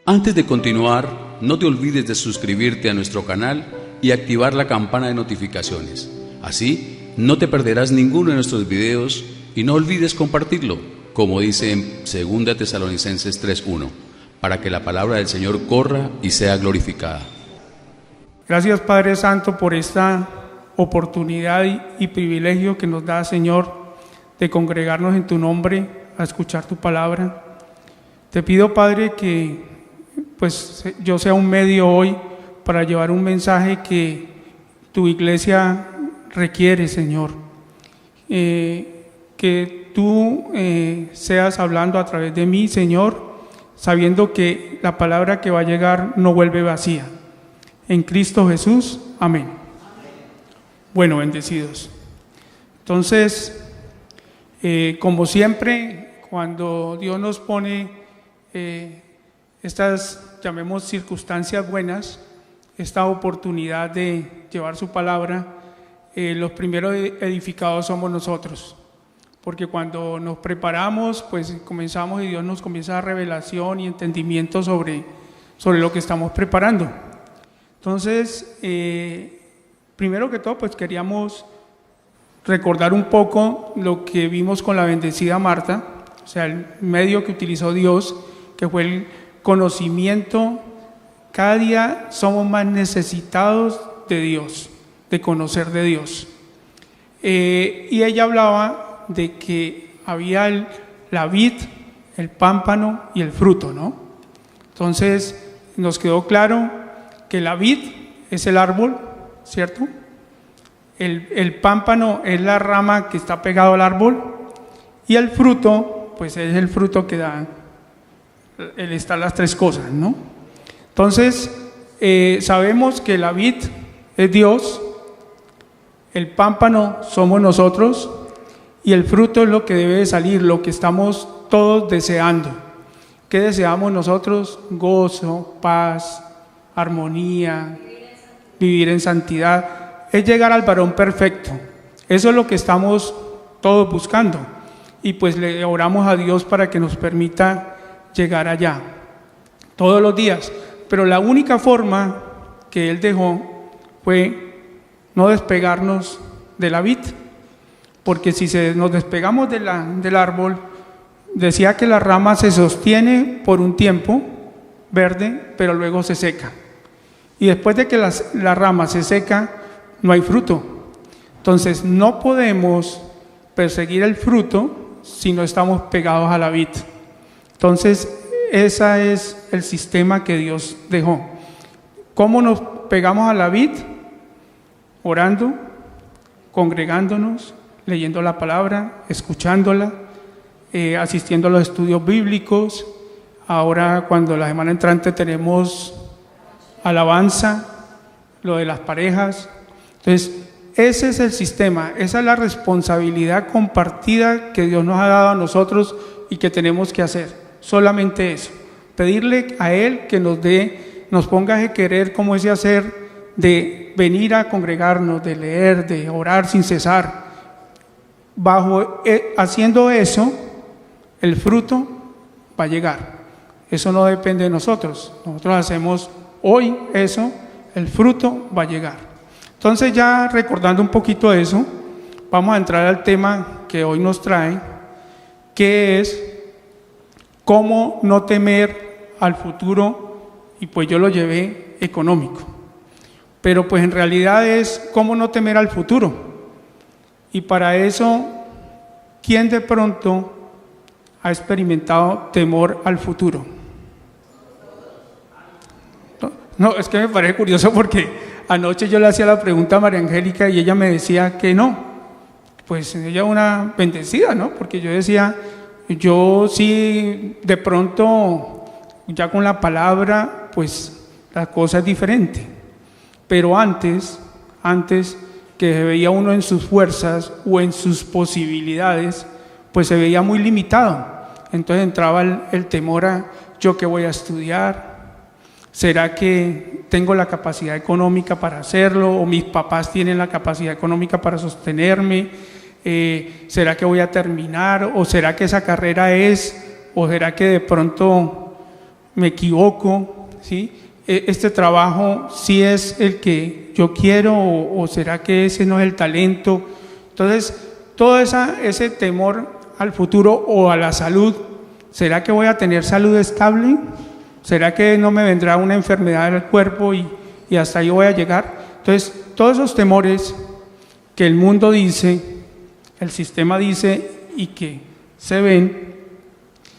Antes de continuar, no te olvides de suscribirte a nuestro canal y activar la campana de notificaciones. Así, no te perderás ninguno de nuestros videos y no olvides compartirlo, como dice en 2 Tesalonicenses 3:1, para que la palabra del Señor corra y sea glorificada. Gracias, Padre Santo, por esta oportunidad y privilegio que nos da, Señor, de congregarnos en tu nombre a escuchar tu palabra. Te pido, Padre, que yo sea un medio hoy para llevar un mensaje que tu iglesia requiere, Señor. Que tú seas hablando a través de mí, Señor, sabiendo que la palabra que va a llegar no vuelve vacía. En Cristo Jesús, amén. Bueno, bendecidos. Entonces, como siempre, cuando Dios nos pone estas, llamemos, circunstancias buenas, esta oportunidad de llevar su palabra, los primeros edificados somos nosotros. Porque cuando nos preparamos, pues comenzamos y Dios nos comienza a dar revelación y entendimiento sobre lo que estamos preparando. Entonces, primero que todo, pues queríamos recordar un poco lo que vimos con la bendecida Marta, o sea, el medio que utilizó Dios, que fue el conocimiento. Cada día somos más necesitados de Dios, de conocer de Dios. Y ella hablaba de que había la vid, el pámpano y el fruto, ¿no? Entonces, nos quedó claro que la vid es el árbol, ¿cierto? El pámpano es la rama que está pegado al árbol y el fruto, pues es el fruto que da, están las tres cosas, ¿no? Entonces, sabemos que la vid es Dios, el pámpano somos nosotros y el fruto es lo que debe de salir, lo que estamos todos deseando. ¿Qué deseamos nosotros? Gozo, paz, armonía, vivir en santidad, es llegar al varón perfecto. Eso es lo que estamos todos buscando y pues le oramos a Dios para que nos permita llegar allá todos los días. Pero la única forma que Él dejó fue no despegarnos de la vid, porque si nos despegamos del árbol, decía que la rama se sostiene por un tiempo verde, pero luego se seca. Y después de que la rama se seca, no hay fruto. Entonces no podemos perseguir el fruto si no estamos pegados a la vid. Entonces ese es el sistema que Dios dejó. ¿Cómo nos pegamos a la vid? Orando, congregándonos, leyendo la palabra, escuchándola, asistiendo a los estudios bíblicos. Ahora, cuando la semana entrante tenemos alabanza, lo de las parejas. Entonces, ese es el sistema, esa es la responsabilidad compartida que Dios nos ha dado a nosotros y que tenemos que hacer. Solamente eso, pedirle a Él que nos ponga ese querer como ese hacer de venir a congregarnos, de leer, de orar sin cesar. Haciendo eso, el fruto va a llegar. Eso no depende de nosotros. Nosotros hacemos hoy eso, el fruto va a llegar. Entonces, ya recordando un poquito eso, vamos a entrar al tema que hoy nos trae, que es cómo no temer al futuro, y pues yo lo llevé económico. Pero pues en realidad es cómo no temer al futuro. Y para eso, ¿quién de pronto ha experimentado temor al futuro? No, es que me parece curioso porque anoche yo le hacía la pregunta a María Angélica y ella me decía que no. Pues ella una bendecida, ¿no? Porque yo decía, yo sí, de pronto, ya con la palabra, pues la cosa es diferente. Pero antes que se veía uno en sus fuerzas o en sus posibilidades, pues se veía muy limitado. Entonces entraba el temor a yo qué voy a estudiar, ¿será que tengo la capacidad económica para hacerlo? ¿O mis papás tienen la capacidad económica para sostenerme? ¿Será que voy a terminar? ¿O será que esa carrera es? ¿O será que de pronto me equivoco, ¿sí? Este trabajo sí es el que yo quiero o será que ese no es el talento. Entonces, todo ese temor al futuro o a la salud, ¿será que voy a tener salud estable? ¿Será que no me vendrá una enfermedad del cuerpo y hasta ahí voy a llegar? Entonces, todos esos temores que el mundo dice, el sistema dice y que se ven,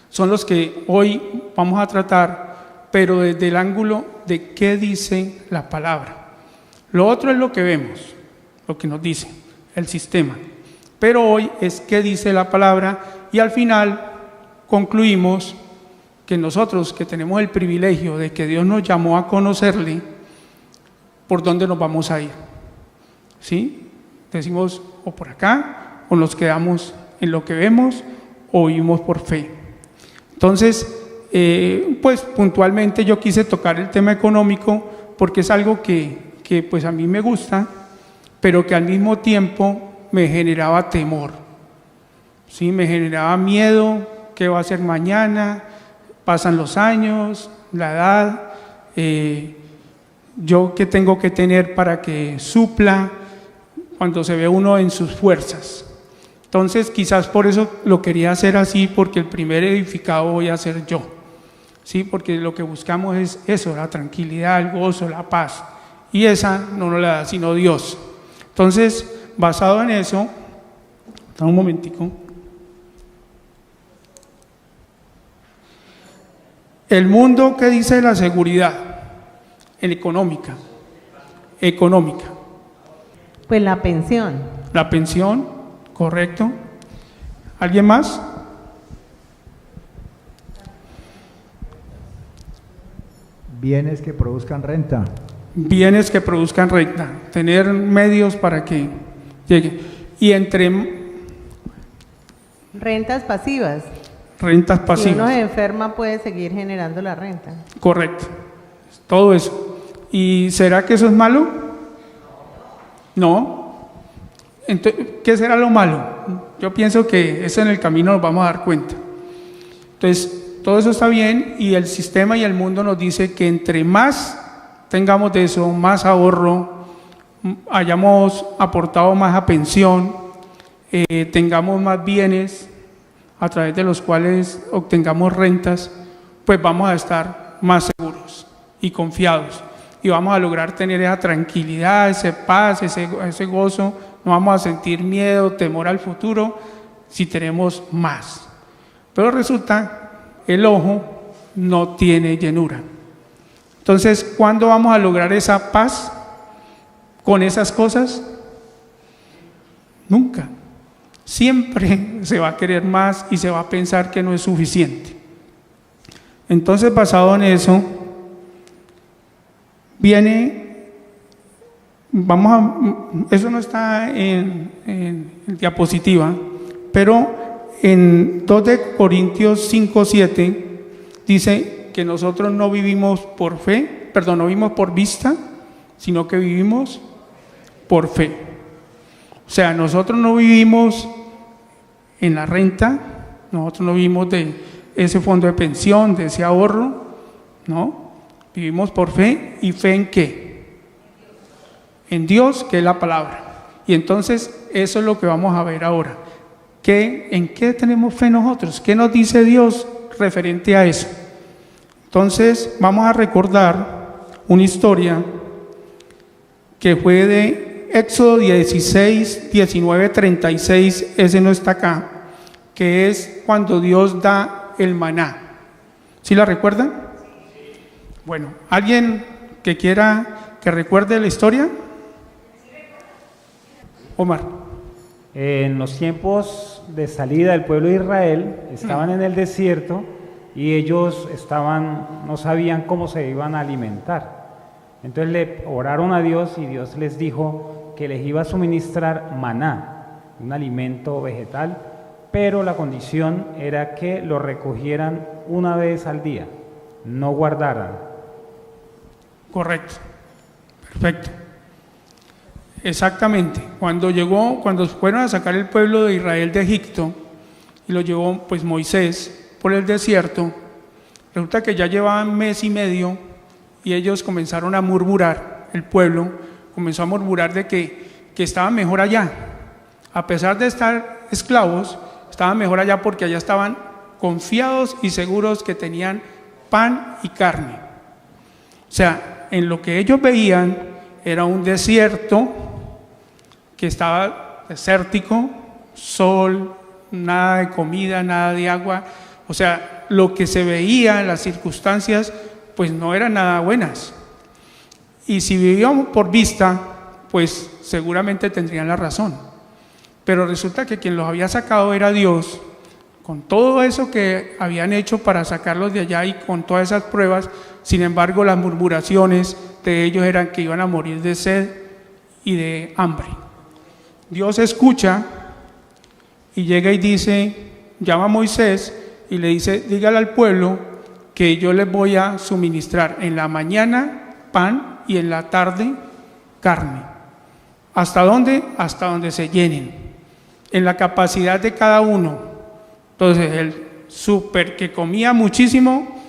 son los que hoy vamos a tratar, pero desde el ángulo de qué dice la palabra. Lo otro es lo que vemos, lo que nos dice el sistema, pero hoy es qué dice la palabra, y al final concluimos que nosotros que tenemos el privilegio de que Dios nos llamó a conocerle, ¿por dónde nos vamos a ir? ¿Sí? Decimos o por acá, o nos quedamos en lo que vemos, o vivimos por fe. Entonces, pues puntualmente yo quise tocar el tema económico porque es algo que pues a mí me gusta, pero que al mismo tiempo me generaba temor, ¿sí? Me generaba miedo, ¿qué va a ser mañana? Pasan los años, la edad, yo qué tengo que tener para que supla cuando se ve uno en sus fuerzas. Entonces quizás por eso lo quería hacer así, porque el primer edificado voy a ser yo, ¿sí? Porque lo que buscamos es eso, la tranquilidad, el gozo, la paz, y esa no nos la da sino Dios. Entonces, basado en eso, un momentico. El mundo, ¿qué dice de la seguridad? En económica. Pues la pensión. La pensión, correcto. ¿Alguien más? Bienes que produzcan renta. Bienes que produzcan renta. Tener medios para que llegue. Y entre... Rentas pasivas. Rentas pasivas. Si uno se enferma puede seguir generando la renta. Correcto. Todo eso. ¿Y será que eso es malo? No. Entonces, ¿qué será lo malo? Yo pienso que eso en el camino nos vamos a dar cuenta. Entonces, todo eso está bien y el sistema y el mundo nos dice que entre más tengamos de eso, más ahorro, hayamos aportado más a pensión, tengamos más bienes a través de los cuales obtengamos rentas, pues vamos a estar más seguros y confiados y vamos a lograr tener esa tranquilidad, esa paz, ese gozo. No vamos a sentir miedo, temor al futuro si tenemos más. Pero resulta, el ojo no tiene llenura. Entonces, ¿cuándo vamos a lograr esa paz con esas cosas? Nunca. Siempre se va a querer más y se va a pensar que no es suficiente. Entonces, basado en eso, eso no está en diapositiva, pero en 2 de Corintios 5:7 dice que nosotros no vivimos por fe, no vivimos por vista, sino que vivimos por fe. O sea, nosotros no vivimos en la renta, nosotros no vivimos de ese fondo de pensión, de ese ahorro, no, vivimos por fe. ¿Y fe en qué? En Dios, que es la palabra. Y entonces eso es lo que vamos a ver ahora. ¿En qué tenemos fe nosotros? ¿Qué nos dice Dios referente a eso? Entonces vamos a recordar una historia que fue de Éxodo 16, 19, 36, ese no está acá, que es cuando Dios da el maná. ¿Sí la recuerdan? Bueno, ¿alguien que quiera que recuerde la historia? Omar. En los tiempos de salida del pueblo de Israel, estaban en el desierto y ellos no sabían cómo se iban a alimentar. Entonces le oraron a Dios y Dios les dijo que les iba a suministrar maná, un alimento vegetal, pero la condición era que lo recogieran una vez al día, no guardaran. Correcto, perfecto. Exactamente, cuando fueron a sacar el pueblo de Israel de Egipto y lo llevó pues Moisés por el desierto, Resulta que ya llevaban mes y medio y ellos comenzaron a murmurar, el pueblo comenzó a murmurar de que estaban mejor allá. A pesar de estar esclavos, estaban mejor allá porque allá estaban confiados y seguros que tenían pan y carne. O sea, en lo que ellos veían era un desierto que estaba desértico, sol, nada de comida, nada de agua. O sea, lo que se veía en las circunstancias, pues no eran nada buenas. Y si vivíamos por vista, pues seguramente tendrían la razón. Pero resulta que quien los había sacado era Dios, con todo eso que habían hecho para sacarlos de allá y con todas esas pruebas. Sin embargo, las murmuraciones de ellos eran que iban a morir de sed y de hambre. Dios escucha y llega y dice, llama a Moisés y le dice, dígale al pueblo que yo les voy a suministrar en la mañana pan y en la tarde carne. ¿Hasta dónde? Hasta donde se llenen, en la capacidad de cada uno. Entonces el súper que comía muchísimo,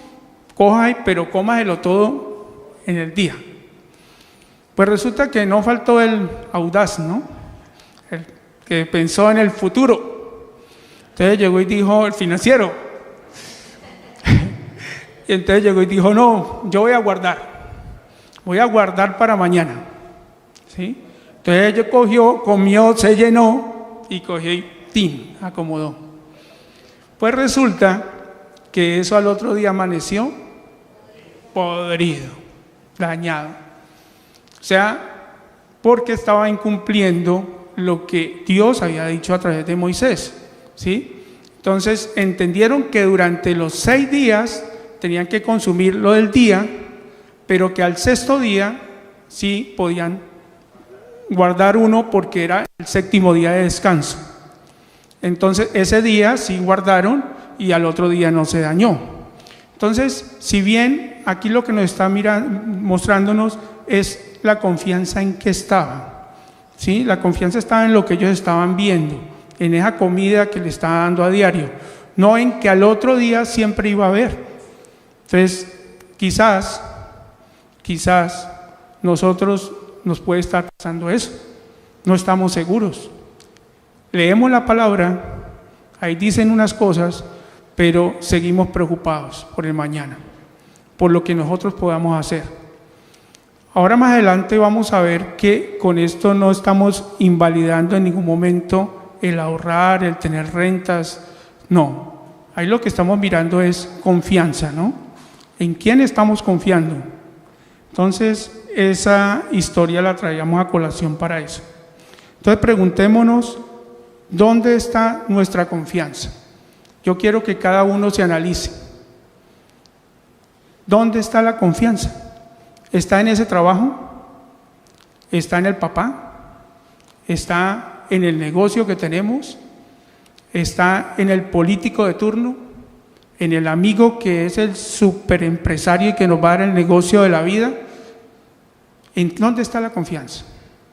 coja, pero cómaselo todo en el día. Pues resulta que no faltó el audaz, ¿no? El que pensó en el futuro. Entonces llegó y dijo, el financiero. Y entonces llegó y dijo, no, yo voy a guardar para mañana. ¿Sí? Entonces ella cogió, comió, se llenó y cogió y ¡tin!, acomodó. Pues resulta que eso al otro día amaneció podrido, dañado. O sea, porque estaba incumpliendo lo que Dios había dicho a través de Moisés, ¿sí? Entonces entendieron que durante los 6 días tenían que consumir lo del día, pero que al 6.º día sí podían guardar uno porque era el 7.º día de descanso. Entonces ese día sí guardaron y al otro día no se dañó. Entonces, si bien aquí lo que nos está mostrándonos es la confianza en que estaban, ¿sí? La confianza estaba en lo que ellos estaban viendo, en esa comida que le estaba dando a diario, no en que al otro día siempre iba a haber. Entonces, quizás nosotros nos puede estar pasando eso, no estamos seguros. Leemos la palabra, ahí dicen unas cosas, pero seguimos preocupados por el mañana, por lo que nosotros podamos hacer. Ahora más adelante vamos a ver que con esto no estamos invalidando en ningún momento el ahorrar, el tener rentas, no. Ahí lo que estamos mirando es confianza, ¿no? ¿En quién estamos confiando? Entonces, esa historia la traíamos a colación para eso. Entonces, preguntémonos, ¿dónde está nuestra confianza? Yo quiero que cada uno se analice. ¿Dónde está la confianza? ¿Está en ese trabajo? ¿Está en el papá? ¿Está en el negocio que tenemos? ¿Está en el político de turno? ¿En el amigo que es el superempresario y que nos va a dar el negocio de la vida? ¿En dónde está la confianza?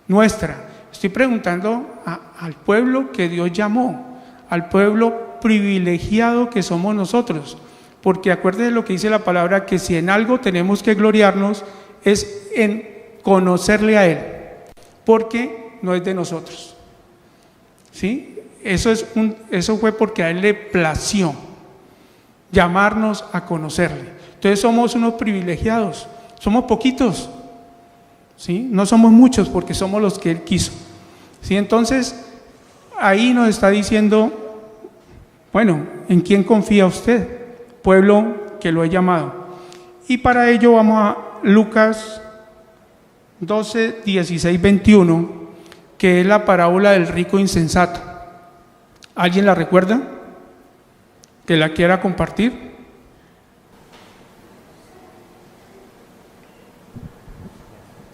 Nuestra. Estoy preguntando al pueblo que Dios llamó, al pueblo privilegiado que somos nosotros, porque acuérdense lo que dice la palabra, que si en algo tenemos que gloriarnos es en conocerle a Él, porque no es de nosotros, ¿sí? Eso fue porque a Él le plació llamarnos a conocerle. Entonces somos unos privilegiados, somos poquitos, ¿sí? No somos muchos porque somos los que Él quiso, ¿sí? Entonces ahí nos está diciendo, bueno, ¿en quién confía usted, pueblo que lo he llamado? Y para ello vamos a Lucas 12, 16, 21, que es la parábola del rico insensato. ¿Alguien la recuerda? ¿Que la quiera compartir?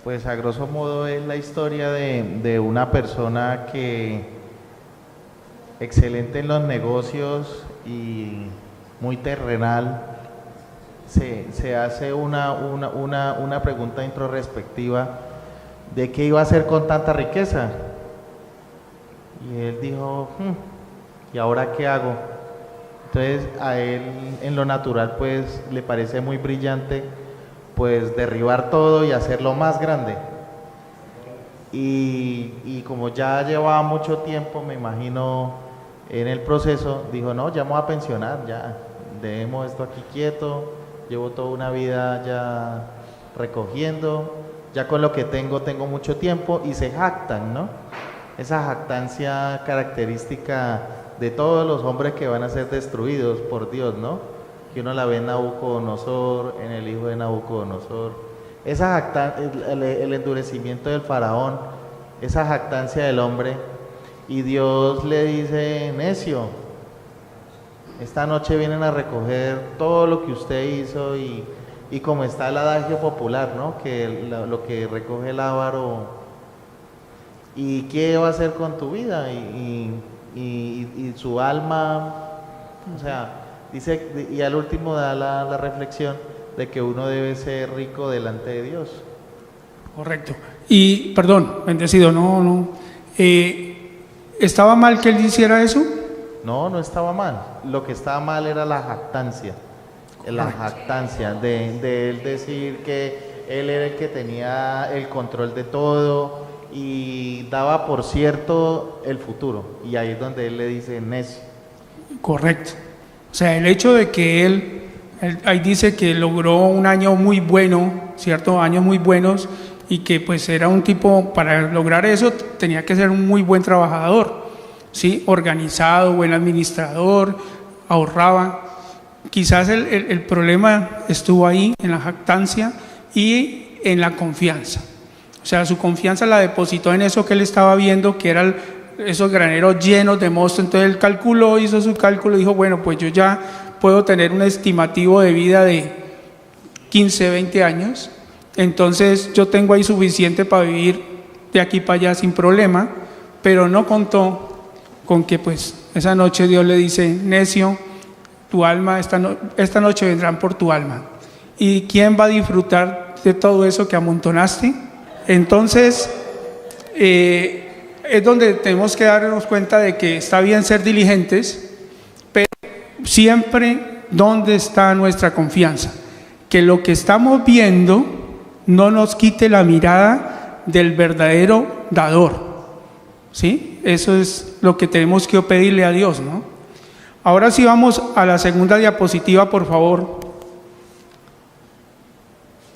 Pues a grosso modo es la historia de una persona que excelente en los negocios y muy terrenal, se hace una pregunta introspectiva de qué iba a hacer con tanta riqueza. Y él dijo, ¿y ahora qué hago? Entonces a él en lo natural pues le parece muy brillante pues derribar todo y hacerlo más grande. Y como ya llevaba mucho tiempo, me imagino, en el proceso, dijo, no, ya me voy a pensionar, ya, dejemos esto aquí quieto, llevo toda una vida ya recogiendo, ya con lo que tengo mucho tiempo, y se jactan, ¿no? Esa jactancia característica de todos los hombres que van a ser destruidos por Dios, ¿no? Que uno la ve en Nabucodonosor, en el hijo de Nabucodonosor. Esa jactancia, el endurecimiento del faraón, esa jactancia del hombre, y Dios le dice, necio, esta noche vienen a recoger todo lo que usted hizo, y como está el adagio popular, ¿no? Que lo que recoge el avaro, ¿y qué va a hacer con tu vida? Y su alma, o sea, dice, y al último da la reflexión de que uno debe ser rico delante de Dios. Correcto. Y, perdón, bendecido, no. ¿Estaba mal que él hiciera eso? No, no estaba mal. Lo que estaba mal era la jactancia. La jactancia de él decir que él era el que tenía el control de todo y daba por cierto el futuro. Y ahí es donde él le dice necio. Correcto. O sea, el hecho de que él ahí dice que logró un año muy bueno, ¿cierto? Años muy buenos, y que pues era un tipo, para lograr eso tenía que ser un muy buen trabajador, ¿sí? Organizado, buen administrador, ahorraba. Quizás el problema estuvo ahí, en la jactancia y en la confianza. O sea, su confianza la depositó en eso que él estaba viendo, que eran esos graneros llenos de mosto. Entonces él calculó, hizo su cálculo y dijo, bueno, pues yo ya puedo tener un estimativo de vida de 15, 20 años, entonces yo tengo ahí suficiente para vivir de aquí para allá sin problema, pero no contó con que pues esa noche Dios le dice, necio, tu alma, esta noche vendrán por tu alma. ¿Y quién va a disfrutar de todo eso que amontonaste? Entonces, es donde tenemos que darnos cuenta de que está bien ser diligentes, pero siempre, ¿dónde está nuestra confianza? Que lo que estamos viendo no nos quite la mirada del verdadero dador, ¿sí? Eso es lo que tenemos que pedirle a Dios, ¿no? Ahora sí vamos a la segunda diapositiva, por favor,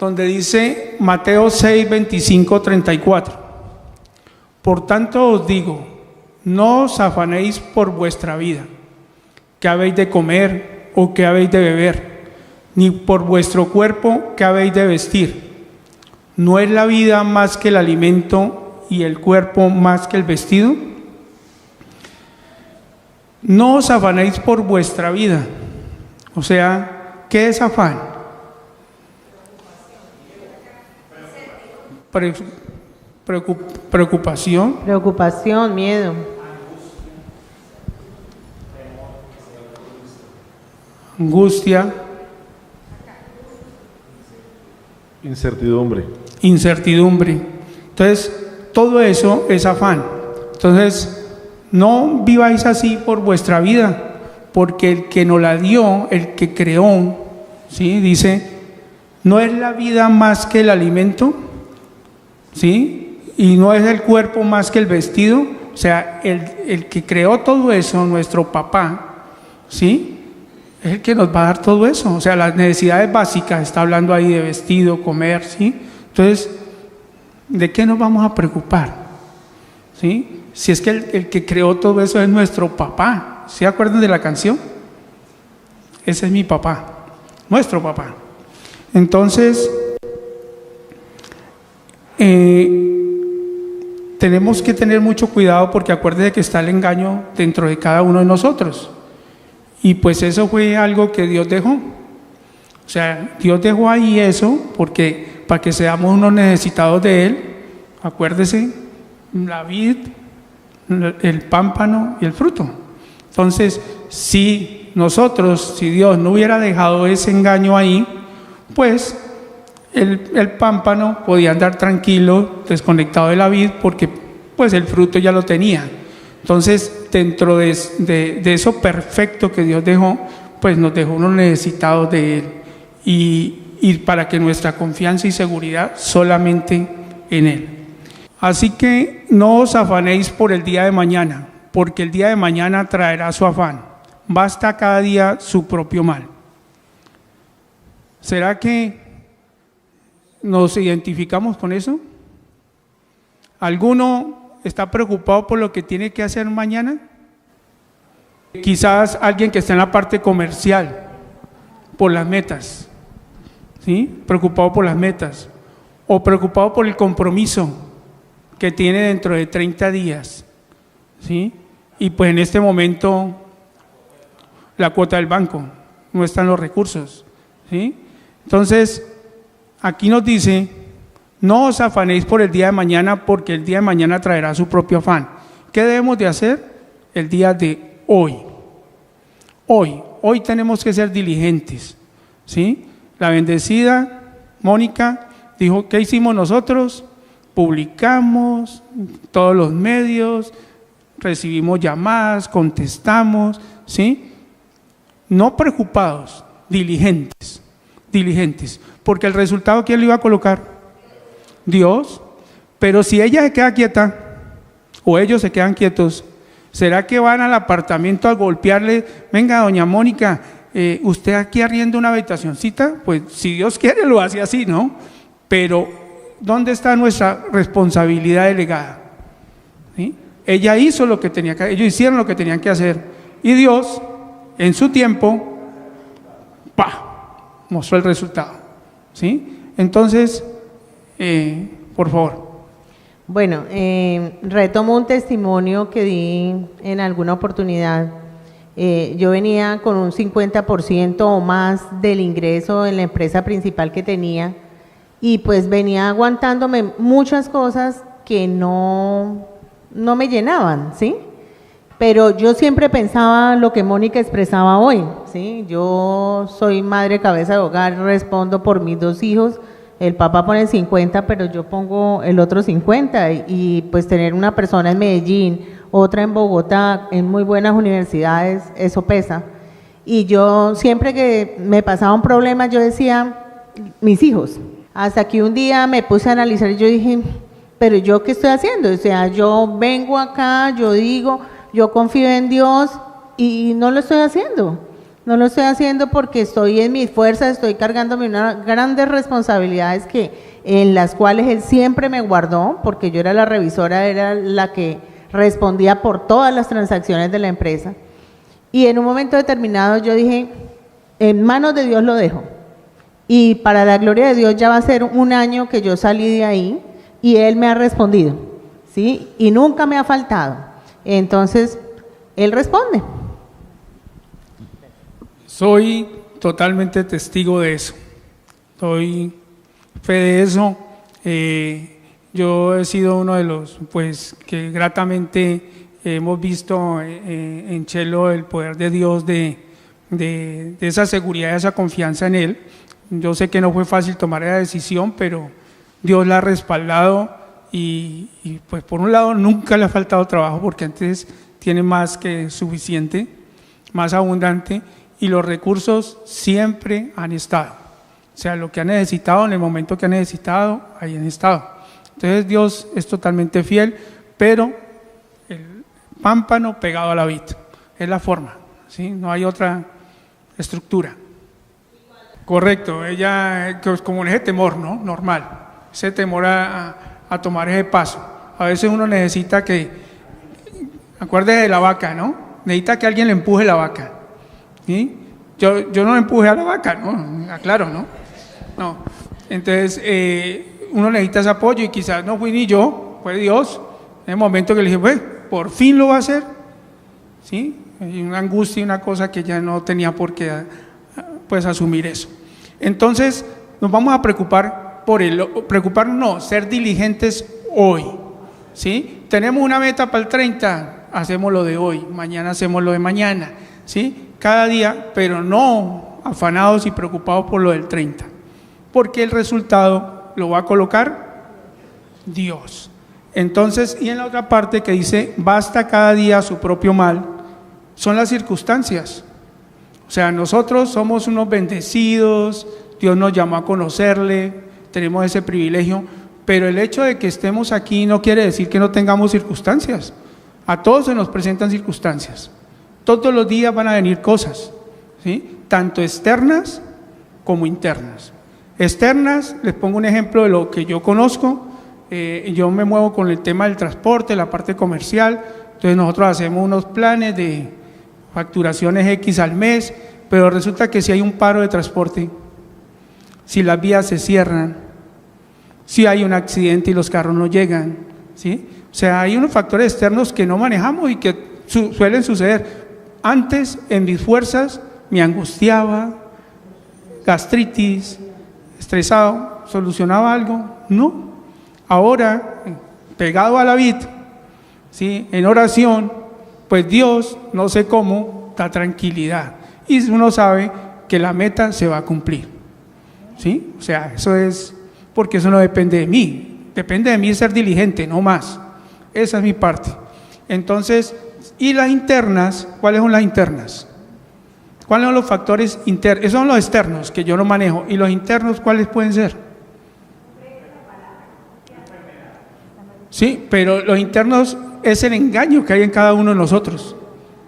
donde dice Mateo 6, 25, 34. Por tanto os digo, no os afanéis por vuestra vida, qué habéis de comer o qué habéis de beber, ni por vuestro cuerpo qué habéis de vestir. ¿No es la vida más que el alimento y el cuerpo más que el vestido? No os afanéis por vuestra vida. O sea, ¿qué es afán? Preocupación. Preocupación, miedo. Angustia. Incertidumbre. Entonces, todo eso es afán. Entonces, no viváis así por vuestra vida, porque el que nos la dio, el que creó, ¿sí? Dice, ¿no es la vida más que el alimento? ¿Sí? ¿Y no es el cuerpo más que el vestido? O sea, el que creó todo eso, nuestro papá, ¿sí? Es el que nos va a dar todo eso. O sea, las necesidades básicas, está hablando ahí de vestido, comer, ¿sí? Entonces, ¿de qué nos vamos a preocupar? ¿Sí? Si es que el que creó todo eso es nuestro papá. ¿Se acuerdan de la canción? Ese es mi papá, nuestro papá. Entonces, tenemos que tener mucho cuidado, porque acuérdense que está el engaño dentro de cada uno de nosotros. Y pues eso fue algo que Dios dejó. O sea, Dios dejó ahí eso porque para que seamos unos necesitados de Él. Acuérdese, la vid, el pámpano y el fruto. Entonces, si Dios no hubiera dejado ese engaño ahí, pues el pámpano podía andar tranquilo, desconectado de la vid, porque pues el fruto ya lo tenía. Entonces, dentro de eso perfecto que Dios dejó, pues nos dejó unos necesitados de Él. Y para que nuestra confianza y seguridad solamente en Él. Así que no os afanéis por el día de mañana, porque el día de mañana traerá su afán. Basta cada día su propio mal. ¿Será que nos identificamos con eso? ¿Alguno está preocupado por lo que tiene que hacer mañana? Quizás alguien que está en la parte comercial, por las metas, ¿sí? Preocupado por las metas, o preocupado por el compromiso que tiene dentro de 30 días, ¿sí? Y pues en este momento la cuota del banco, no están los recursos, ¿sí? Entonces, aquí nos dice, no os afanéis por el día de mañana, porque el día de mañana traerá su propio afán. ¿Qué debemos de hacer? El día de hoy. Hoy tenemos que ser diligentes, ¿sí? La bendecida Mónica dijo, ¿qué hicimos nosotros? Publicamos todos los medios, recibimos llamadas, contestamos, ¿sí? No preocupados, diligentes, porque el resultado, ¿quién lo iba a colocar? Dios. Pero si ella se queda quieta, o ellos se quedan quietos, ¿será que van al apartamento a golpearle? Venga, doña Mónica, usted aquí arrienda una habitacioncita. Pues si Dios quiere lo hace así, ¿no? Pero ¿dónde está nuestra responsabilidad delegada? ¿Sí? Ella hizo lo que tenía que hacer, ellos hicieron lo que tenían que hacer, y Dios en su tiempo mostró el resultado, ¿sí? Entonces, por favor. Bueno, retomo un testimonio que di en alguna oportunidad. Yo venía con un 50% o más del ingreso en la empresa principal que tenía, y pues venía aguantándome muchas cosas que no me llenaban, ¿sí? Pero yo siempre pensaba lo que Mónica expresaba hoy, ¿sí? Yo soy madre cabeza de hogar, respondo por mis 2 hijos. El papá pone 50, pero yo pongo el otro 50, y pues tener una persona en Medellín, otra en Bogotá, en muy buenas universidades, eso pesa. Y yo siempre que me pasaba un problema, yo decía, mis hijos. Hasta que un día me puse a analizar y yo dije, pero ¿yo qué estoy haciendo? O sea, yo vengo acá, yo digo, yo confío en Dios y no lo estoy haciendo. No lo estoy haciendo porque estoy en mis fuerzas, estoy cargándome unas grandes responsabilidades en las cuales Él siempre me guardó, porque yo era la revisora, era la que respondía por todas las transacciones de la empresa. Y en un momento determinado yo dije, en manos de Dios lo dejo. Y para la gloria de Dios ya va a ser 1 año que yo salí de ahí y Él me ha respondido, ¿sí? Y nunca me ha faltado. Entonces, Él responde. Soy totalmente testigo de eso, doy fe de eso. Yo he sido uno de los, pues, que gratamente hemos visto en Chelo el poder de Dios, de esa seguridad, esa confianza en Él. Yo sé que no fue fácil tomar esa decisión, pero Dios la ha respaldado y pues por un lado nunca le ha faltado trabajo, porque antes tiene más que suficiente, más abundante. Y los recursos siempre han estado, o sea, lo que ha necesitado en el momento que ha necesitado, ahí han estado. Entonces Dios es totalmente fiel, pero el pámpano pegado a la vid, es la forma, ¿sí? No hay otra estructura. Correcto, ella, como ese temor, ¿no? Normal, ese temor a tomar ese paso. A veces uno necesita acuérdese de la vaca, ¿no? Necesita que alguien le empuje la vaca. ¿Sí? Yo no empujé a la vaca, ¿no? Aclaro, ¿no? No. Entonces, uno necesita ese apoyo, y quizás no fui ni yo, fue Dios. En el momento que le dije, pues, por fin lo va a hacer, ¿sí? Y una angustia, una cosa que ya no tenía por qué, pues, asumir eso. Entonces, nos vamos a preocupar ser diligentes hoy, ¿sí? Tenemos una meta para el 30, hacemos lo de hoy, mañana hacemos lo de mañana, ¿sí? Cada día, pero no afanados y preocupados por lo del 30, porque el resultado lo va a colocar Dios. Entonces, y en la otra parte que dice, basta cada día su propio mal, son las circunstancias. O sea, nosotros somos unos bendecidos, Dios nos llamó a conocerle, tenemos ese privilegio, pero el hecho de que estemos aquí no quiere decir que no tengamos circunstancias. A todos se nos presentan circunstancias. Todos los días van a venir cosas, ¿sí? Tanto externas como internas. Externas, les pongo un ejemplo de lo que yo conozco. Yo me muevo con el tema del transporte, la parte comercial, entonces nosotros hacemos unos planes de facturaciones X al mes, pero resulta que si hay un paro de transporte, si las vías se cierran, si hay un accidente y los carros no llegan, ¿sí? O sea, hay unos factores externos que no manejamos y que suelen suceder. Antes, en mis fuerzas, me angustiaba, gastritis, estresado, ¿solucionaba algo? No. Ahora, pegado a la vid, ¿sí? En oración, pues Dios, no sé cómo, da tranquilidad. Y uno sabe que la meta se va a cumplir, ¿sí? O sea, eso es, porque eso no depende de mí. Depende de mí ser diligente, no más. Esa es mi parte. Entonces, y las internas, ¿cuáles son las internas? ¿Cuáles son los factores internos? Esos son los externos que yo no manejo. ¿Y los internos cuáles pueden ser? Sí, pero los internos es el engaño que hay en cada uno de nosotros,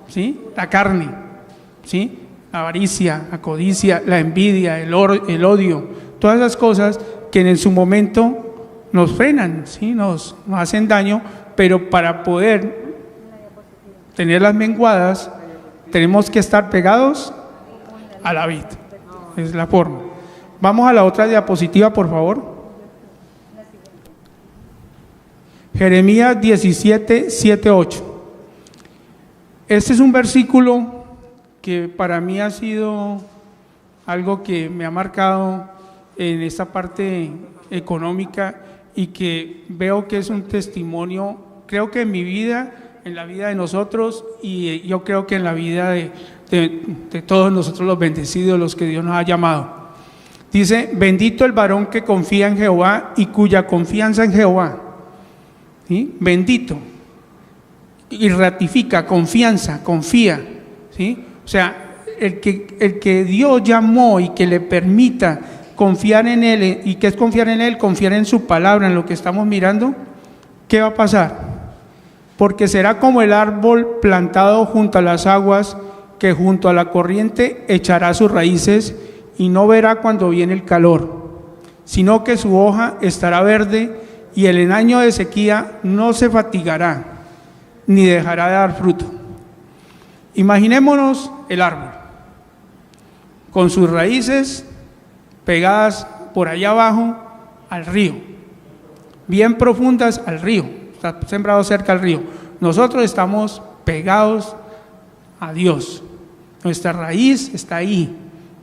¿sí? La carne, ¿sí? La avaricia, la codicia, la envidia, el odio, todas esas cosas que en su momento nos frenan, ¿sí? Nos hacen daño, pero para poder tenerlas menguadas tenemos que estar pegados a la vid. Es la forma. Vamos a la otra diapositiva, por favor. Jeremías 17, 7, 8. Este es un versículo que para mí ha sido algo que me ha marcado en esta parte económica y que veo que es un testimonio, creo que en mi vida, en la vida de nosotros y yo creo que en la vida de todos nosotros los bendecidos, los que Dios nos ha llamado. Dice, bendito el varón que confía en Jehová y cuya confianza en Jehová. ¿Sí? Bendito, y ratifica, confianza, confía, ¿sí? O sea, el que Dios llamó y que le permita confiar en Él, ¿y qué es confiar en Él? Confiar en su palabra, en lo que estamos mirando. ¿Qué va a pasar? Porque será como el árbol plantado junto a las aguas, que junto a la corriente echará sus raíces y no verá cuando viene el calor, sino que su hoja estará verde y el año de sequía no se fatigará, ni dejará de dar fruto. Imaginémonos el árbol, con sus raíces pegadas por allá abajo al río, bien profundas al río, está sembrado cerca al río. Nosotros estamos pegados a Dios, nuestra raíz está ahí,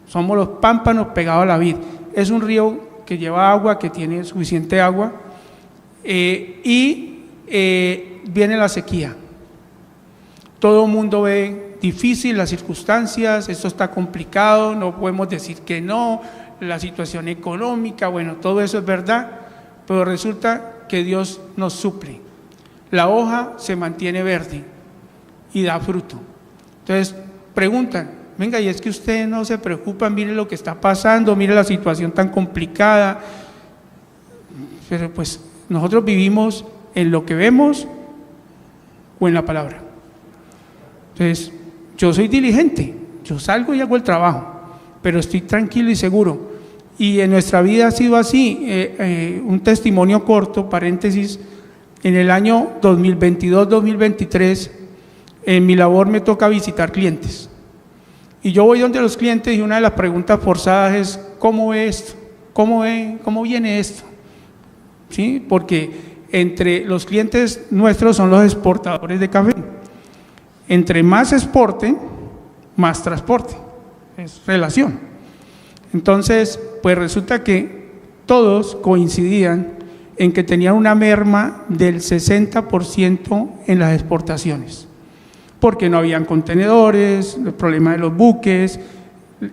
somos los pámpanos pegados a la vid. Es un río que lleva agua, que tiene suficiente agua, viene la sequía. Todo el mundo ve difícil las circunstancias, esto está complicado, no podemos decir que no, la situación económica, bueno, todo eso es verdad, pero resulta que Dios nos suple. La hoja se mantiene verde y da fruto. Entonces preguntan, venga, y es que usted no se preocupa, mire lo que está pasando, mire la situación tan complicada, pero pues nosotros vivimos en lo que vemos o en la palabra. Entonces, yo soy diligente, yo salgo y hago el trabajo, pero estoy tranquilo y seguro. Y en nuestra vida ha sido así. Un testimonio corto, paréntesis, en el año 2022-2023, en mi labor me toca visitar clientes. Y yo voy donde los clientes y una de las preguntas forzadas es, ¿cómo ve esto? ¿Cómo viene esto? ¿Sí? Porque entre los clientes nuestros son los exportadores de café. Entre más exporte, más transporte. Es relación. Entonces, pues resulta que todos coincidían en que tenían una merma del 60% en las exportaciones. Porque no habían contenedores, el problema de los buques,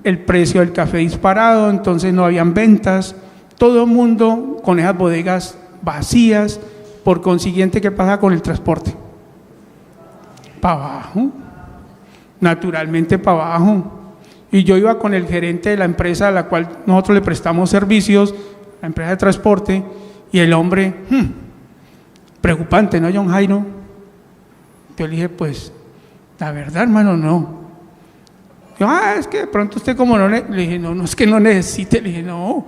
el precio del café disparado, entonces no habían ventas. Todo el mundo con esas bodegas vacías Por consiguiente, ¿qué pasa con el transporte? Para abajo, naturalmente para abajo. Y yo iba con el gerente de la empresa a la cual nosotros le prestamos servicios, la empresa de transporte, y el hombre, preocupante, ¿no, John Jairo? Yo le dije, pues, la verdad, hermano, no. Yo, es que de pronto usted como no, le dije, no, es que no necesite, le dije, no,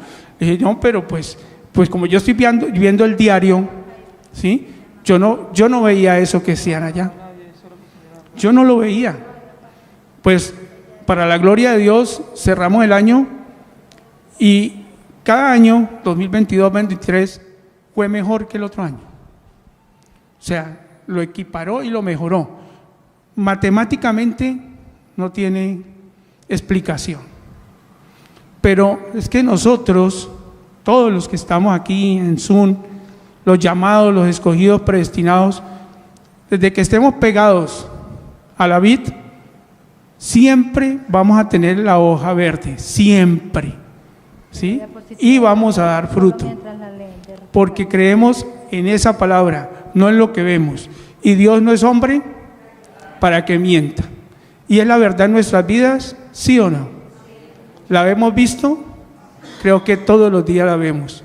pero pues como yo estoy viendo el diario, ¿sí? Yo no veía eso que hacían allá. Yo no lo veía. Pues, para la gloria de Dios, cerramos el año y cada año, 2022-2023, fue mejor que el otro año. O sea, lo equiparó y lo mejoró. Matemáticamente no tiene explicación. Pero es que nosotros, todos los que estamos aquí en Zoom, los llamados, los escogidos, predestinados, desde que estemos pegados a la vid, siempre vamos a tener la hoja verde, siempre, ¿sí? Y vamos a dar fruto, porque creemos en esa palabra, no en lo que vemos. Y Dios no es hombre para que mienta. ¿Y es la verdad en nuestras vidas? ¿Sí o no? ¿La hemos visto? Creo que todos los días la vemos.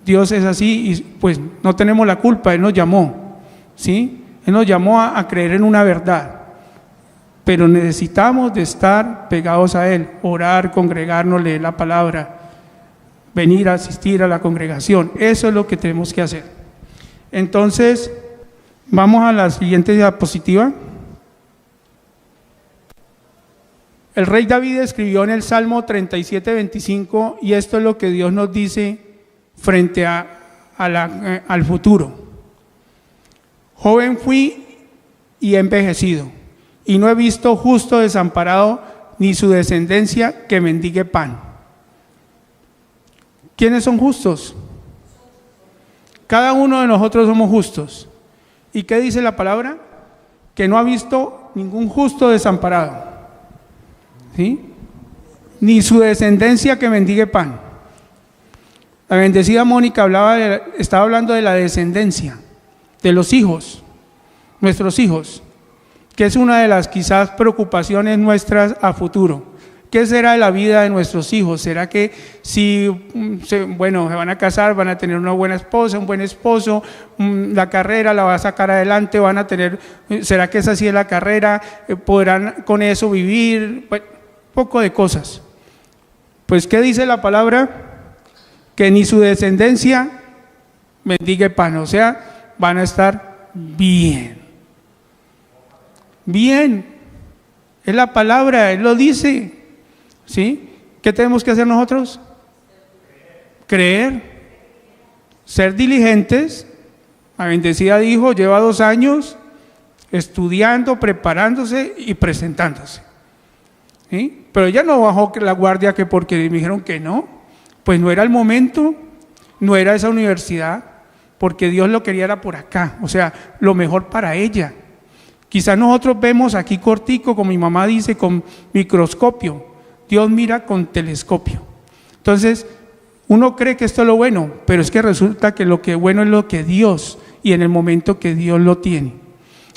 Dios es así y pues no tenemos la culpa, Él nos llamó, ¿sí? Él nos llamó a creer en una verdad. Pero necesitamos de estar pegados a Él, orar, congregarnos, leer la palabra, venir a asistir a la congregación. Eso es lo que tenemos que hacer. Entonces, vamos a la siguiente diapositiva. El rey David escribió en el Salmo 37:25, y esto es lo que Dios nos dice frente al futuro. Joven fui y he envejecido, y no he visto justo desamparado, ni su descendencia que mendigue pan. ¿Quiénes son justos? Cada uno de nosotros somos justos. ¿Y qué dice la palabra? Que no ha visto ningún justo desamparado, ¿sí? Ni su descendencia que mendigue pan. La bendecida Mónica estaba hablando de la descendencia, de los hijos, nuestros hijos, que es una de las quizás preocupaciones nuestras a futuro. ¿Qué será de la vida de nuestros hijos? ¿Será que si se van a casar, van a tener una buena esposa, un buen esposo, la carrera la va a sacar adelante, van a tener, será que esa sí es la carrera, podrán con eso vivir? Bueno, poco de cosas. Pues, ¿qué dice la palabra? Que ni su descendencia mendigue pan, o sea, van a estar bien. Bien, es la palabra, Él lo dice, ¿sí? ¿Qué tenemos que hacer nosotros? Creer, ser diligentes. La bendecida dijo, lleva 2 años estudiando, preparándose y presentándose, ¿sí? Pero ella no bajó la guardia que porque me dijeron que no, pues no era el momento, no era esa universidad, porque Dios lo quería era por acá, o sea, lo mejor para ella. Quizás nosotros vemos aquí cortico, como mi mamá dice, con microscopio. Dios mira con telescopio. Entonces, uno cree que esto es lo bueno, pero es que resulta que lo que bueno es lo que Dios, y en el momento que Dios lo tiene.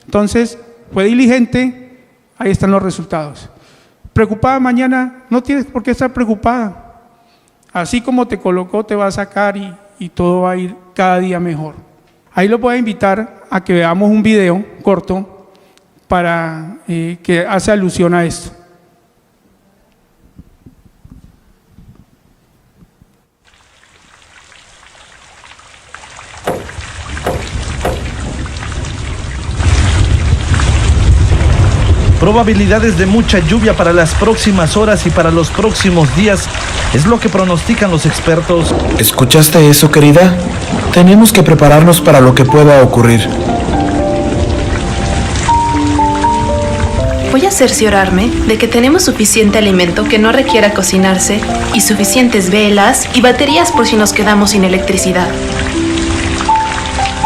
Entonces, fue diligente, ahí están los resultados. ¿Preocupada mañana? No tienes por qué estar preocupada. Así como te colocó, te va a sacar y todo va a ir cada día mejor. Ahí lo voy a invitar a que veamos un video corto para que hace alusión a esto. Probabilidades de mucha lluvia para las próximas horas y para los próximos días es lo que pronostican los expertos. ¿Escuchaste eso, querida? Tenemos que prepararnos para lo que pueda ocurrir. Voy a cerciorarme de que tenemos suficiente alimento que no requiera cocinarse y suficientes velas y baterías por si nos quedamos sin electricidad.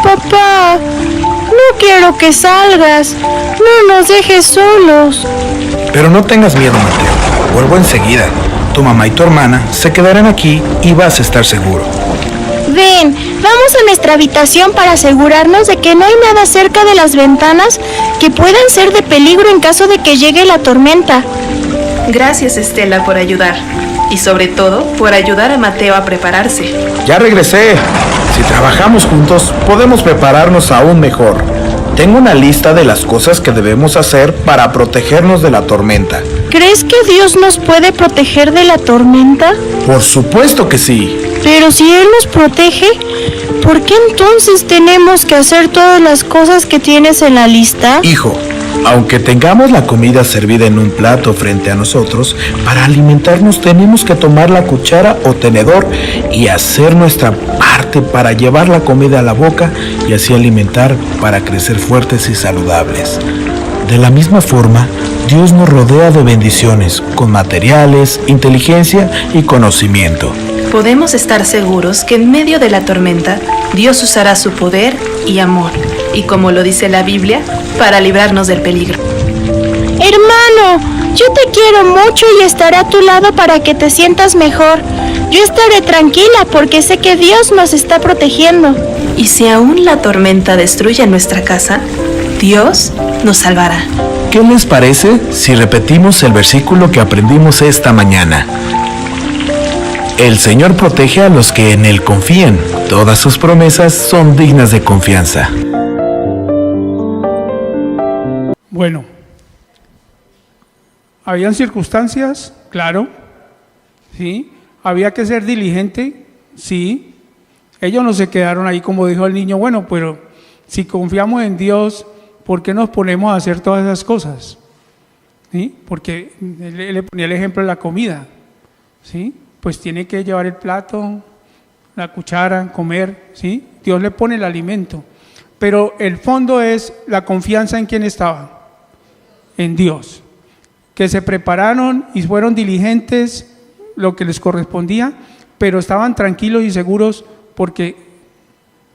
Papá, no quiero que salgas. No nos dejes solos. Pero no tengas miedo, Mateo. Vuelvo enseguida. Tu mamá y tu hermana se quedarán aquí y vas a estar seguro. Ven, Vamos a nuestra habitación para asegurarnos de que no hay nada cerca de las ventanas que puedan ser de peligro en caso de que llegue la tormenta. Gracias, Estela, por ayudar. Y sobre todo, por ayudar a Mateo a prepararse. Ya regresé. Si trabajamos juntos, podemos prepararnos aún mejor. Tengo una lista de las cosas que debemos hacer para protegernos de la tormenta. ¿Crees que Dios nos puede proteger de la tormenta? Por supuesto que sí. Pero si Él nos protege, ¿por qué entonces tenemos que hacer todas las cosas que tienes en la lista? Hijo, aunque tengamos la comida servida en un plato frente a nosotros, para alimentarnos tenemos que tomar la cuchara o tenedor y hacer nuestra parte para llevar la comida a la boca y así alimentar para crecer fuertes y saludables. De la misma forma, Dios nos rodea de bendiciones, con materiales, inteligencia y conocimiento. Podemos estar seguros que en medio de la tormenta, Dios usará su poder y amor, y como lo dice la Biblia, para librarnos del peligro. Hermano, yo te quiero mucho y estaré a tu lado para que te sientas mejor. Yo estaré tranquila porque sé que Dios nos está protegiendo. Y si aún la tormenta destruye nuestra casa, Dios nos salvará. ¿Qué les parece si repetimos el versículo que aprendimos esta mañana? El Señor protege a los que en Él confían. Todas sus promesas son dignas de confianza. Bueno, habían circunstancias, claro, sí. Había que ser diligente, sí. Ellos no se quedaron ahí como dijo el niño, bueno, pero si confiamos en Dios, ¿por qué nos ponemos a hacer todas esas cosas? ¿Sí? Porque él le ponía el ejemplo de la comida, ¿sí? Pues tiene que llevar el plato, la cuchara, comer, ¿sí? Dios le pone el alimento. Pero el fondo es la confianza en quién estaba, en Dios. Que se prepararon y fueron diligentes lo que les correspondía, pero estaban tranquilos y seguros porque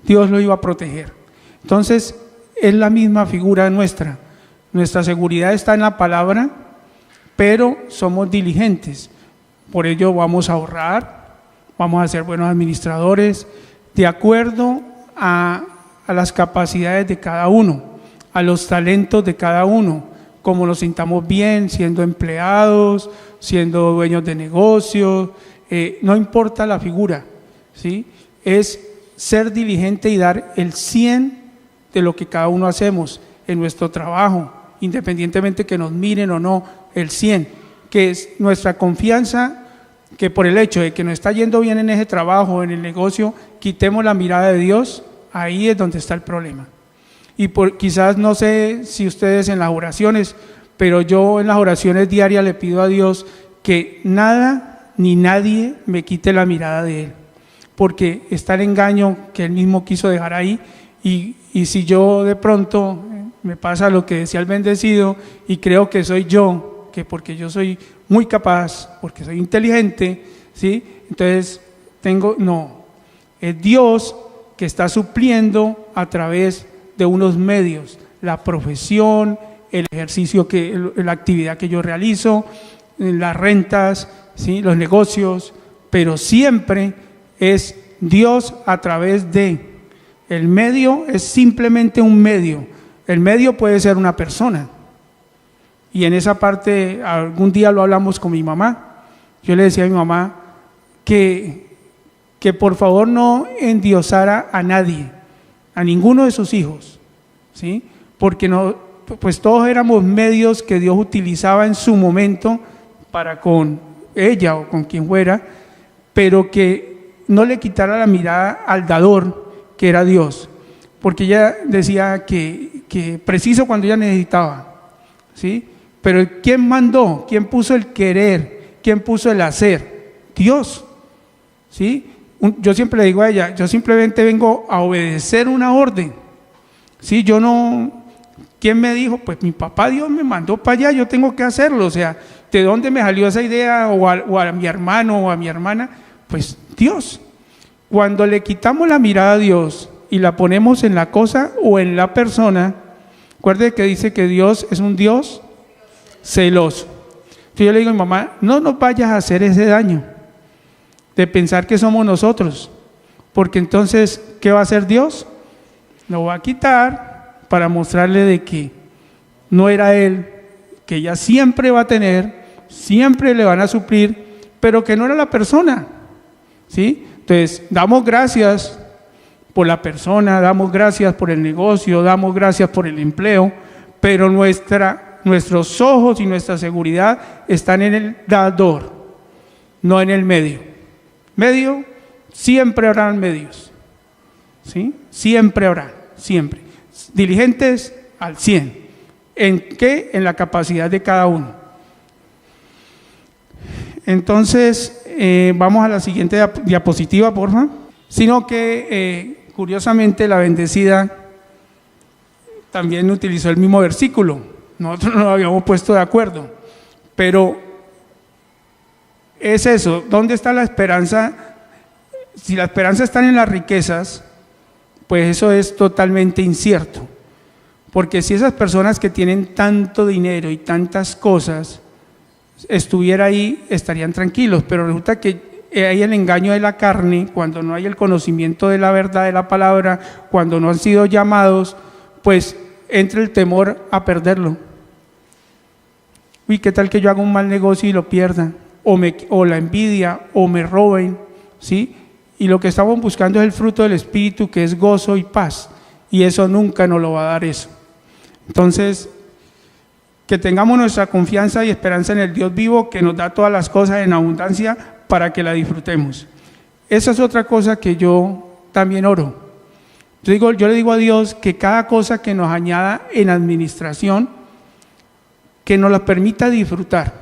Dios lo iba a proteger. Entonces, es la misma figura nuestra. Nuestra seguridad está en la palabra, pero somos diligentes. Por ello vamos a ahorrar, vamos a ser buenos administradores, de acuerdo a las capacidades de cada uno, a los talentos de cada uno, como nos sintamos bien, siendo empleados, siendo dueños de negocios, no importa la figura, ¿sí? Es ser diligente y dar el 100 de lo que cada uno hacemos en nuestro trabajo, independientemente que nos miren o no, el 100, que es nuestra confianza, que por el hecho de que nos está yendo bien en ese trabajo, en el negocio, quitemos la mirada de Dios, ahí es donde está el problema. Y quizás no sé si ustedes en las oraciones, pero yo en las oraciones diarias le pido a Dios que nada ni nadie me quite la mirada de Él, porque está el engaño que Él mismo quiso dejar ahí, y si yo de pronto me pasa lo que decía el bendecido y creo que soy yo, que porque yo soy muy capaz, porque soy inteligente, ¿sí? Entonces es Dios que está supliendo a través de unos medios, la profesión, el ejercicio, la actividad que yo realizo, las rentas, ¿sí? Los negocios, pero siempre es Dios a través de. El medio es simplemente un medio. El medio puede ser una persona. Y en esa parte, algún día lo hablamos con mi mamá. Yo le decía a mi mamá que por favor no endiosara a nadie, a ninguno de sus hijos, ¿sí? Porque pues todos éramos medios que Dios utilizaba en su momento para con ella o con quien fuera, pero que no le quitara la mirada al dador, que era Dios, porque ella decía que preciso cuando ella necesitaba, ¿sí? Pero ¿quién mandó? ¿Quién puso el querer? ¿Quién puso el hacer? Dios, ¿sí? Yo siempre le digo a ella, yo simplemente vengo a obedecer una orden, ¿sí? Yo no, ¿quién me dijo? Pues mi papá Dios me mandó para allá, yo tengo que hacerlo, o sea, ¿de dónde me salió esa idea? O a mi hermano o a mi hermana, pues Dios. Cuando le quitamos la mirada a Dios y la ponemos en la cosa o en la persona, recuerde que dice que Dios es un Dios celoso. Entonces yo le digo a mi mamá, no nos vayas a hacer ese daño de pensar que somos nosotros porque entonces, ¿qué va a hacer Dios? Lo va a quitar para mostrarle de que no era Él, que ella siempre va a tener, siempre le van a suplir, pero que no era la persona, ¿sí? Entonces, damos gracias por la persona, damos gracias por el negocio, damos gracias por el empleo, pero nuestros ojos y nuestra seguridad están en el dador, no en el medio. Medio, siempre habrán medios, ¿sí? Siempre habrán, siempre. Diligentes al 100. ¿En qué? En la capacidad de cada uno. Entonces, vamos a la siguiente diapositiva, por favor. Sino que, curiosamente, la bendecida también utilizó el mismo versículo. Nosotros no lo habíamos puesto de acuerdo. Pero es eso, ¿dónde está la esperanza? Si la esperanza está en las riquezas, pues eso es totalmente incierto. Porque si esas personas que tienen tanto dinero y tantas cosas estuviera ahí, estarían tranquilos, pero resulta que hay el engaño de la carne, cuando no hay el conocimiento de la verdad de la palabra, cuando no han sido llamados, pues entra el temor a perderlo. Uy, ¿qué tal que yo haga un mal negocio y lo pierda? O la envidia, o me roben, ¿sí? Y lo que estamos buscando es el fruto del Espíritu, que es gozo y paz, y eso nunca nos lo va a dar eso. Entonces, que tengamos nuestra confianza y esperanza en el Dios vivo, que nos da todas las cosas en abundancia para que la disfrutemos. Esa es otra cosa que yo también oro. Yo le digo a Dios que cada cosa que nos añada en administración, que nos la permita disfrutar.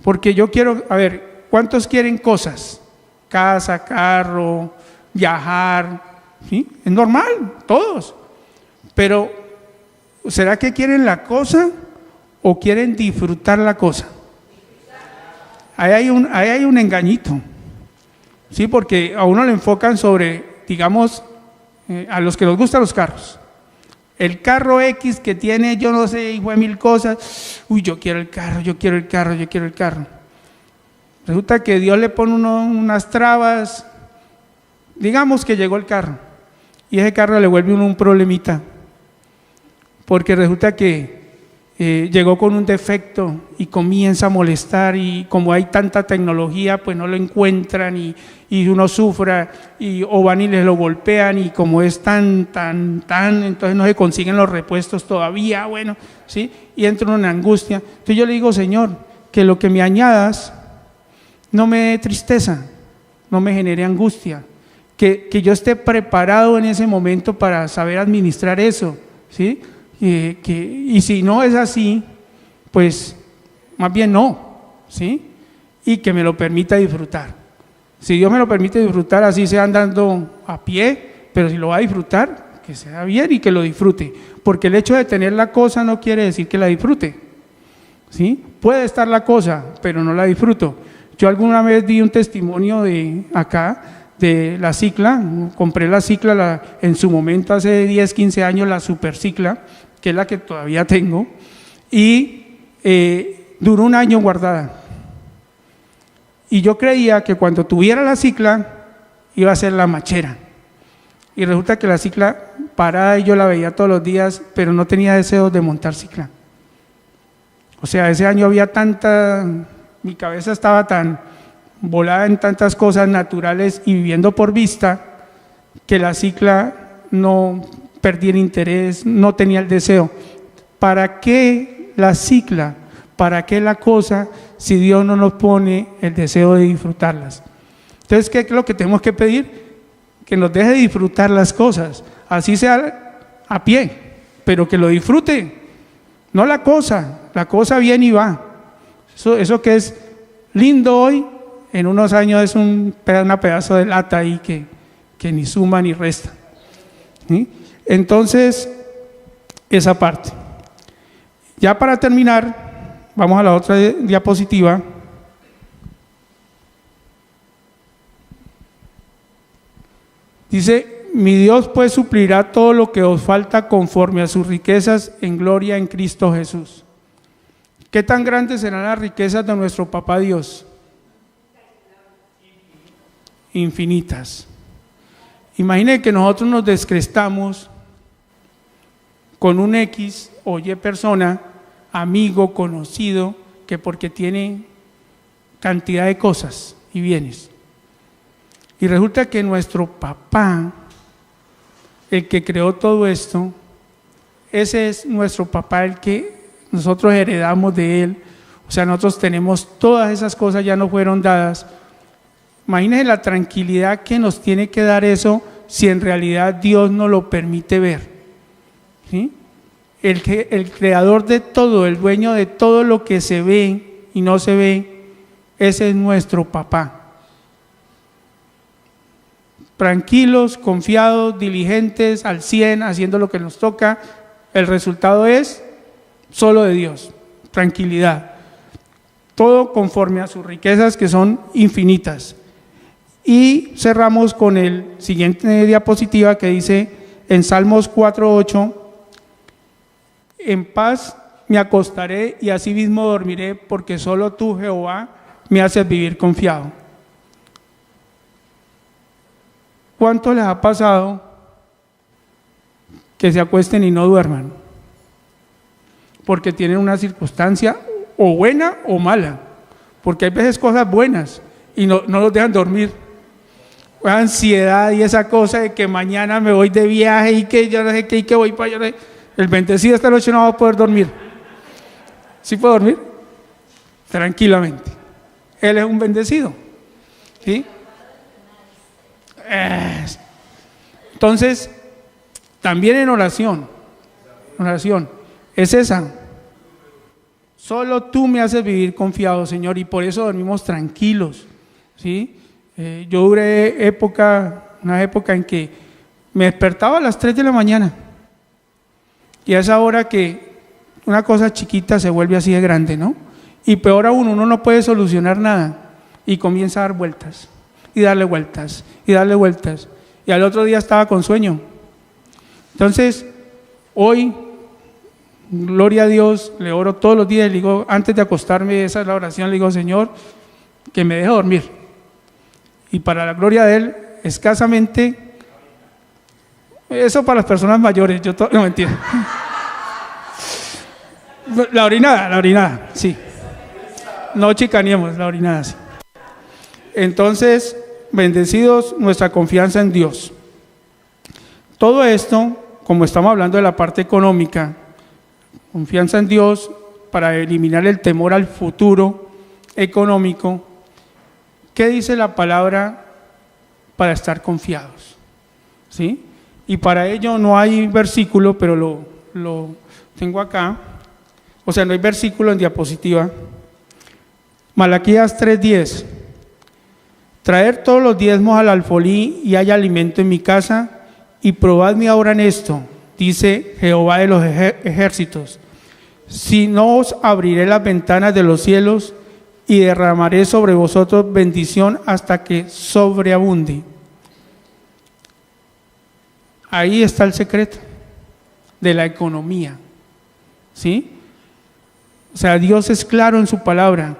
Porque yo quiero, a ver, ¿cuántos quieren cosas? Casa, carro, viajar, ¿sí? Es normal, todos. Pero, ¿será que quieren la cosa o quieren disfrutar la cosa? Ahí hay un engañito, ¿sí? Porque a uno le enfocan sobre, digamos, a los que les gustan los carros. El carro X que tiene, yo no sé, hijo de mil cosas. Uy, yo quiero el carro, yo quiero el carro, yo quiero el carro. Resulta que Dios le pone unas trabas. Digamos que llegó el carro y ese carro le vuelve un problemita, porque resulta que llegó con un defecto y comienza a molestar, y como hay tanta tecnología, pues no lo encuentran y uno sufra, o van y les lo golpean, y como es tan, entonces no se consiguen los repuestos todavía, bueno, ¿sí? Y entra uno en angustia. Entonces yo le digo, Señor, que lo que me añadas no me dé tristeza, no me genere angustia, que yo esté preparado en ese momento para saber administrar eso, ¿sí? Y si no es así, pues más bien no, ¿sí? Y que me lo permita disfrutar. Si Dios me lo permite disfrutar, así sea andando a pie, pero si lo va a disfrutar, que sea bien y que lo disfrute. Porque el hecho de tener la cosa no quiere decir que la disfrute, ¿sí? Puede estar la cosa, pero no la disfruto. Yo alguna vez di un testimonio de acá, de la Cicla. Compré la Cicla en su momento, hace 10, 15 años, la Super Cicla, que es la que todavía tengo, y duró un año guardada. Y yo creía que cuando tuviera la Cicla iba a ser la machera, y resulta que la Cicla parada, y yo la veía todos los días, pero no tenía deseos de montar Cicla. O sea, ese año había mi cabeza estaba tan volada en tantas cosas naturales y viviendo por vista, que la Cicla no perdí el interés, no tenía el deseo. ¿Para qué la Cicla? ¿Para qué la cosa si Dios no nos pone el deseo de disfrutarlas? Entonces, ¿qué es lo que tenemos que pedir? Que nos deje disfrutar las cosas, así sea a pie, pero que lo disfrute, no la cosa viene y va. Eso que es lindo hoy, en unos años es un pedazo de lata ahí que ni suma ni resta, ¿sí? Entonces, esa parte. Ya para terminar, vamos a la otra diapositiva. Dice, mi Dios pues suplirá todo lo que os falta conforme a sus riquezas en gloria en Cristo Jesús. ¿Qué tan grandes serán las riquezas de nuestro Papá Dios? Infinitas. Imagine que nosotros nos descrestamos con un X o Y persona, amigo, conocido, que porque tiene cantidad de cosas y bienes. Y resulta que nuestro papá, el que creó todo esto, ese es nuestro papá, el que nosotros heredamos de él. O sea, nosotros tenemos todas esas cosas, ya nos fueron dadas. Imagínense la tranquilidad que nos tiene que dar eso si en realidad Dios nos lo permite ver. ¿Sí? El creador de todo, el dueño de todo lo que se ve y no se ve, ese es nuestro papá. Tranquilos, confiados, diligentes, al 100, haciendo lo que nos toca. El resultado es solo de Dios, tranquilidad. Todo conforme a sus riquezas que son infinitas. Y cerramos con el siguiente diapositiva que dice en Salmos 4:8, en paz me acostaré y asimismo dormiré, porque solo tú, Jehová, me haces vivir confiado. ¿Cuánto les ha pasado que se acuesten y no duerman? Porque tienen una circunstancia o buena o mala, porque hay veces cosas buenas y no los dejan dormir. Ansiedad y esa cosa de que mañana me voy de viaje y que yo no sé qué y que voy para allá. El bendecido esta noche no va a poder dormir. ¿Sí puede dormir? Tranquilamente. Él es un bendecido. ¿Sí? Entonces, también en oración es esa. Solo tú me haces vivir confiado, Señor, y por eso dormimos tranquilos. ¿Sí? Yo duré una época en que me despertaba a las 3 de la mañana. Y a esa hora que una cosa chiquita se vuelve así de grande, ¿no? Y peor aún, uno no puede solucionar nada y comienza a dar vueltas y darle vueltas y darle vueltas. Y al otro día estaba con sueño. Entonces, hoy, gloria a Dios, le oro todos los días, le digo, antes de acostarme, esa es la oración, le digo, Señor, que me deje dormir. Y para la gloria de Él, escasamente, eso para las personas mayores, no mentira. La orinada, sí. No chicaneemos, la orinada, sí. Entonces, bendecidos, nuestra confianza en Dios. Todo esto, como estamos hablando de la parte económica, confianza en Dios para eliminar el temor al futuro económico. ¿Qué dice la palabra para estar confiados? ¿Sí? Y para ello no hay versículo, pero lo tengo acá. O sea, no hay versículo en diapositiva. Malaquías 3:10. Traer todos los diezmos al alfolí y haya alimento en mi casa, y probadme ahora en esto, dice Jehová de los ejércitos. Si no os abriré las ventanas de los cielos y derramaré sobre vosotros bendición hasta que sobreabunde. Ahí está el secreto de la economía, ¿sí? O sea, Dios es claro en su palabra.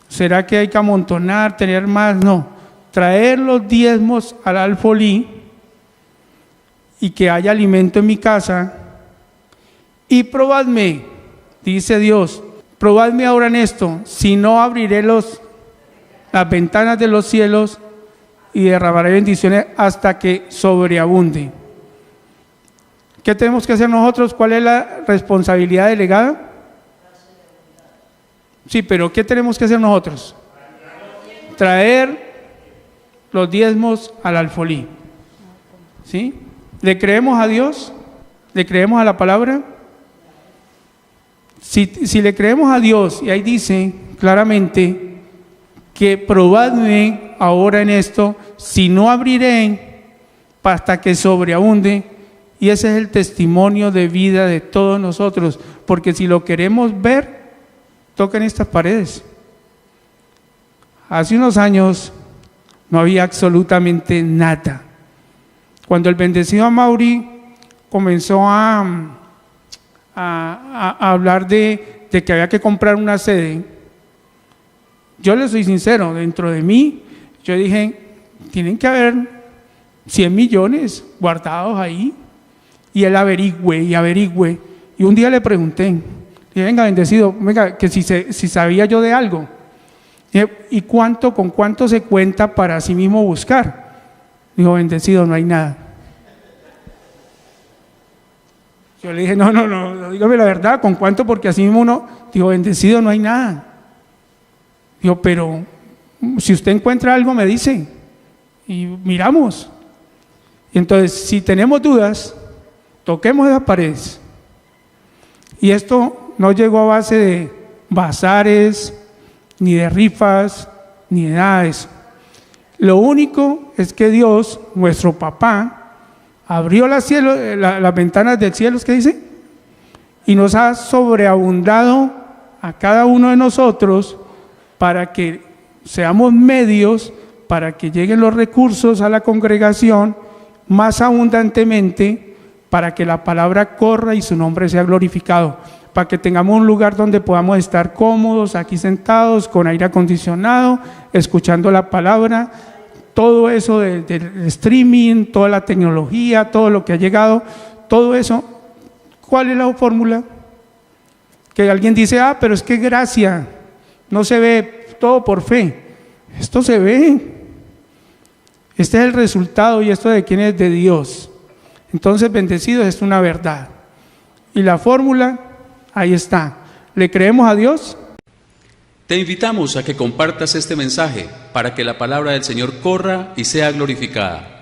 ¿Será que hay que amontonar, tener más? No. Traer los diezmos al alfolí y que haya alimento en mi casa. Y probadme, dice Dios, probadme ahora en esto, si no abriré las ventanas de los cielos y derramaré bendiciones hasta que sobreabunde. ¿Qué tenemos que hacer nosotros? ¿Cuál es la responsabilidad delegada? Sí, pero ¿qué tenemos que hacer nosotros? Traer los diezmos al alfolí. ¿Sí? ¿Le creemos a Dios? ¿Le creemos a la palabra? Si le creemos a Dios, y ahí dice claramente que probadme ahora en esto, si no abriré hasta que sobreabunde, y ese es el testimonio de vida de todos nosotros, porque si lo queremos ver, toquen estas paredes. Hace unos años no había absolutamente nada. Cuando el bendecido Amaury comenzó a hablar de que había que comprar una sede, yo le soy sincero, dentro de mí, yo dije, tienen que haber 100 millones guardados ahí. Y él averigüe y averigüe. Y un día le pregunté, le dije, venga, bendecido, venga, que si sabía yo de algo. ¿Y con cuánto se cuenta para sí mismo buscar? Dijo, bendecido, no hay nada. Yo le dije, no, dígame la verdad, ¿con cuánto? Porque así mismo uno, dijo, bendecido, no hay nada. Dijo, pero si usted encuentra algo, me dice, y miramos. Y entonces, si tenemos dudas, toquemos esas paredes. Y esto no llegó a base de bazares, ni de rifas, ni de nada de eso. Lo único es que Dios, nuestro papá, abrió las ventanas del cielo, ¿qué dice? Y nos ha sobreabundado a cada uno de nosotros para que seamos medios, para que lleguen los recursos a la congregación más abundantemente, para que la palabra corra y su nombre sea glorificado, para que tengamos un lugar donde podamos estar cómodos, aquí sentados, con aire acondicionado, escuchando la palabra. Todo eso del streaming, toda la tecnología, todo lo que ha llegado, todo eso, ¿cuál es la fórmula? Que alguien dice, pero es que gracia, no se ve, todo por fe. Esto se ve. Este es el resultado, y esto de quién es, de Dios. Entonces, bendecidos, es una verdad. Y la fórmula, ahí está. ¿Le creemos a Dios? Te invitamos a que compartas este mensaje para que la palabra del Señor corra y sea glorificada.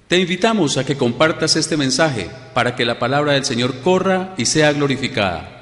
Te invitamos a que compartas este mensaje para que la palabra del Señor corra y sea glorificada.